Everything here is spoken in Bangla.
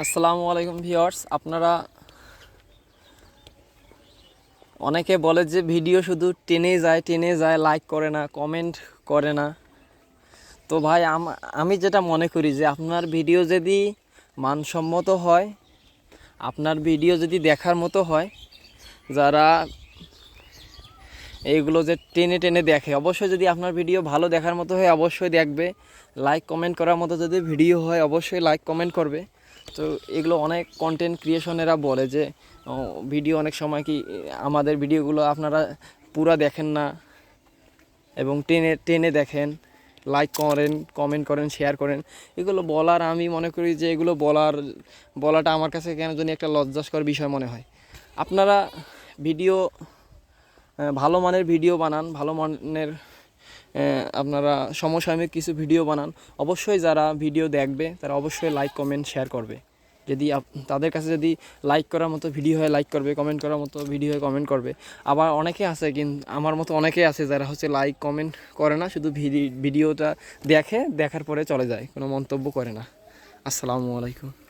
আসসালামু আলাইকুম ভিউয়ার্স। আপনারা অনেকে বলে যে ভিডিও শুধু টেনে যায়, লাইক করে না, কমেন্ট করে না। তো ভাই আমি যেটা মনে করি যে আপনার ভিডিও যদি মানসম্মত হয়, আপনার ভিডিও যদি দেখার মতো হয়, যারা এইগুলো যে টেনে টেনে দেখে, অবশ্যই যদি আপনার ভিডিও ভালো দেখার মতো হয় অবশ্যই দেখবে। লাইক কমেন্ট করার মতো যদি ভিডিও হয় অবশ্যই লাইক কমেন্ট করবে। তো এগুলো অনেক কন্টেন্ট ক্রিয়েশনেরা বলে যে ভিডিও অনেক সময় কি আমাদের ভিডিওগুলো আপনারা পুরা দেখেন না এবং টেনে টেনে দেখেন, লাইক করেন, কমেন্ট করেন, শেয়ার করেন। এগুলো বলার আমি মনে করি যে এগুলো বলাটা আমার কাছে কেন জানি একটা লজ্জাস্কর বিষয় মনে হয়। আপনারা ভিডিও ভালো মানের ভিডিও বানান, ভালো মানের আপনারা সমসাময়িক কিছু ভিডিও বানান। অবশ্যই যারা ভিডিও দেখবে তারা অবশ্যই লাইক কমেন্ট শেয়ার করবে। যদি তাদের কাছে যদি লাইক করার মতো ভিডিও হয় লাইক করবে, কমেন্ট করার মতো ভিডিও হয় কমেন্ট করবে। আবার অনেকে আছে, কিন্তু আমার মতো অনেকেই আছে যারা হচ্ছে লাইক কমেন্ট করে না, শুধু ভিডিওটা দেখার পরে চলে যায়, কোনো মন্তব্য করে না। আসসালামু আলাইকুম।